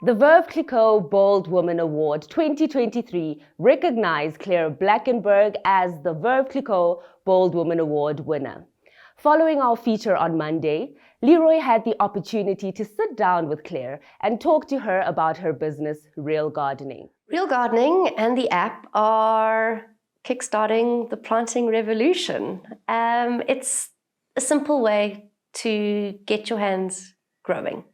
The Veuve Clicquot Bold Woman Award 2023 recognized Claire Blackenberg as the Veuve Clicquot Bold Woman Award winner. Following our feature on Monday, Leroy had the opportunity to sit down with Claire and talk to her about her business, Real Gardening. Real Gardening and the app are kickstarting the planting revolution. It's a simple way to get your hands growing.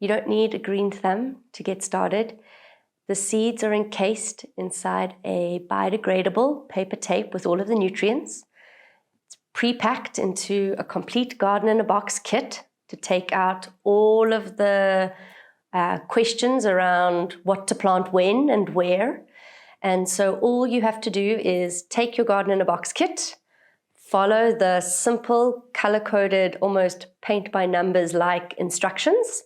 You don't need a green thumb to get started. The seeds are encased inside a biodegradable paper tape with all of the nutrients. It's pre-packed into a complete garden in a box kit to take out all of the questions around what to plant when and where. And so all you have to do is take your garden in a box kit, follow the simple color-coded, almost paint by numbers like instructions,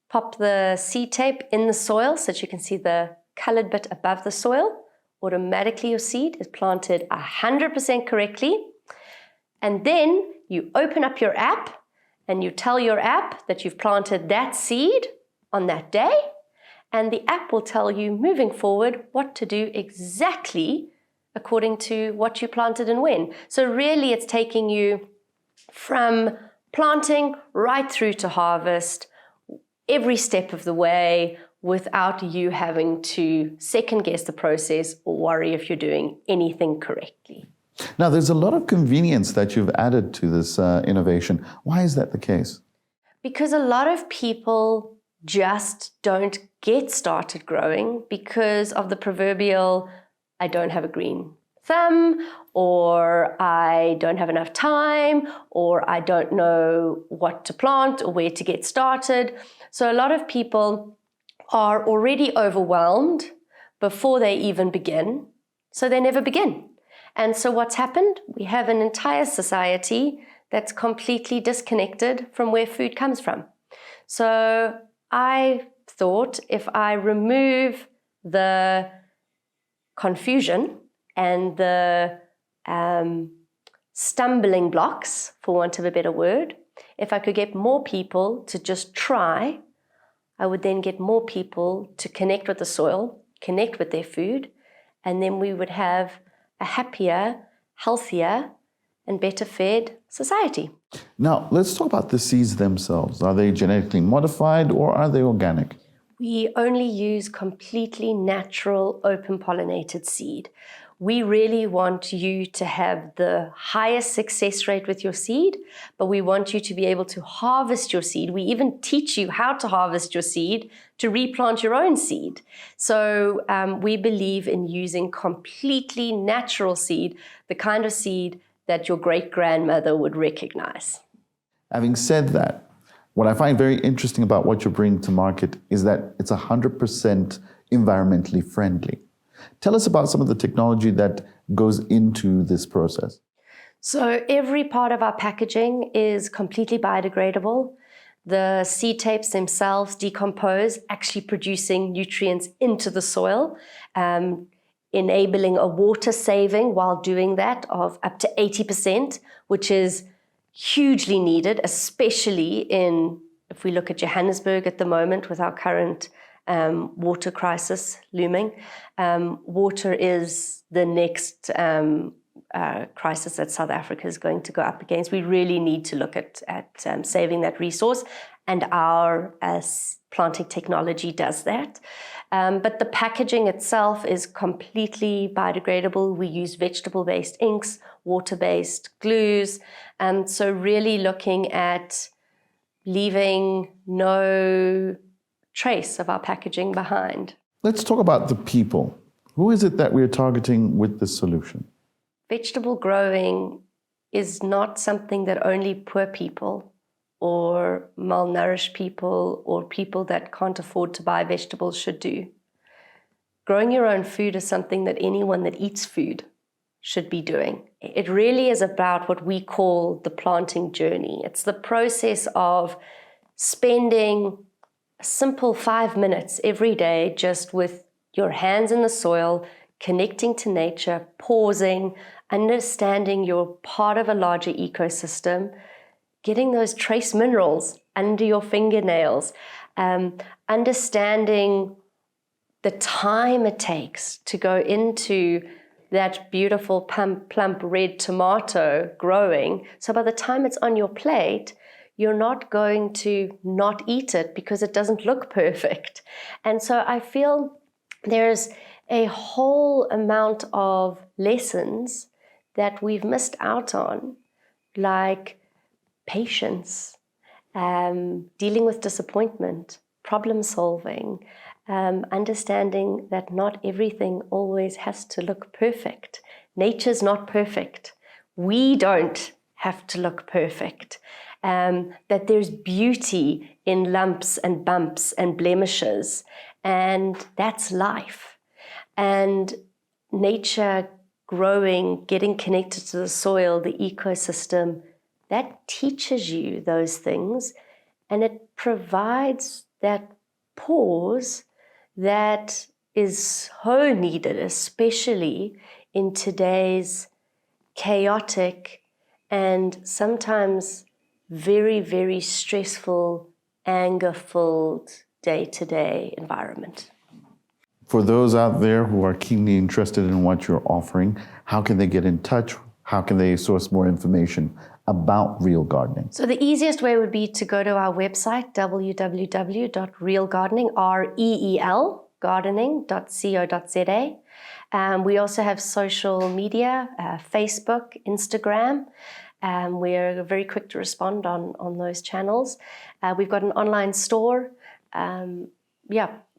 pop the seed tape in the soil so that you can see the colored bit above the soil. Automatically your seed is planted 100% correctly. And then you open up your app and you tell your app that you've planted that seed on that day, and the app will tell you moving forward what to do exactly according to what you planted and when. So really it's taking you from planting right through to harvest, every step of the way, without you having to second guess the process or worry if you're doing anything correctly. Now, there's a lot of convenience that you've added to this innovation. Why is that the case? Because a lot of people just don't get started growing because of the proverbial, I don't have a green thumb, or I don't have enough time, or I don't know what to plant or where to get started. So a lot of people are already overwhelmed before they even begin, so they never begin. And so what's happened? We have an entire society that's completely disconnected from where food comes from. So I thought if I remove the confusion and the stumbling blocks, for want of a better word, if I could get more people to just try, I would then get more people to connect with the soil, connect with their food, and then we would have a happier, healthier, and better fed society. Now, let's talk about the seeds themselves. Are they genetically modified or are they organic? We only use completely natural, open pollinated seed. We really want you to have the highest success rate with your seed, but we want you to be able to harvest your seed. We even teach you how to harvest your seed to replant your own seed. So we believe in using completely natural seed, the kind of seed that your great-grandmother would recognize. Having said that, what I find very interesting about what you're bringing to market is that it's 100% environmentally friendly. Tell us about some of the technology that goes into this process. So every part of our packaging is completely biodegradable. The seed tapes themselves decompose, actually producing nutrients into the soil, enabling a water saving while doing that of up to 80%, which is hugely needed, especially if we look at Johannesburg at the moment with our current water crisis looming. Water is the next crisis that South Africa is going to go up against. We really need to look at saving that resource, and our planting technology does that. But the packaging itself is completely biodegradable. We use vegetable-based inks, water-based glues, and so really looking at leaving no trace of our packaging behind. Let's talk about the people. Who is it that we're targeting with this solution? Vegetable growing is not something that only poor people or malnourished people or people that can't afford to buy vegetables should do. Growing your own food is something that anyone that eats food should be doing. It really is about what we call the planting journey. It's the process of spending a simple 5 minutes every day just with your hands in the soil, connecting to nature, pausing, understanding you're part of a larger ecosystem, getting those trace minerals under your fingernails, understanding the time it takes to go into that beautiful plump red tomato growing. So by the time it's on your plate, you're not going to not eat it because it doesn't look perfect. And so I feel there's a whole amount of lessons that we've missed out on, like patience, dealing with disappointment, problem solving, understanding that not everything always has to look perfect. Nature's not perfect. We don't have to look perfect. That there's beauty in lumps and bumps and blemishes, and that's life. And nature growing, getting connected to the soil, the ecosystem, that teaches you those things, and it provides that pause that is so needed, especially in today's chaotic and sometimes very, very stressful, anger-filled day-to-day environment. For those out there who are keenly interested in what you're offering, how can they get in touch? How can they source more information about Real Gardening? So the easiest way would be to go to our website, www.realgardening, gardening.co.za. We also have social media, Facebook, Instagram. We're very quick to respond on those channels. We've got an online store.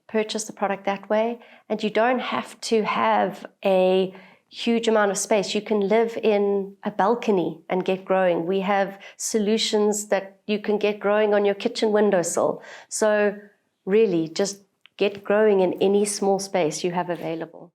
Purchase the product that way. And you don't have to have a huge amount of space. You can live in a balcony and get growing. We have solutions that you can get growing on your kitchen windowsill. So really, just get growing in any small space you have available.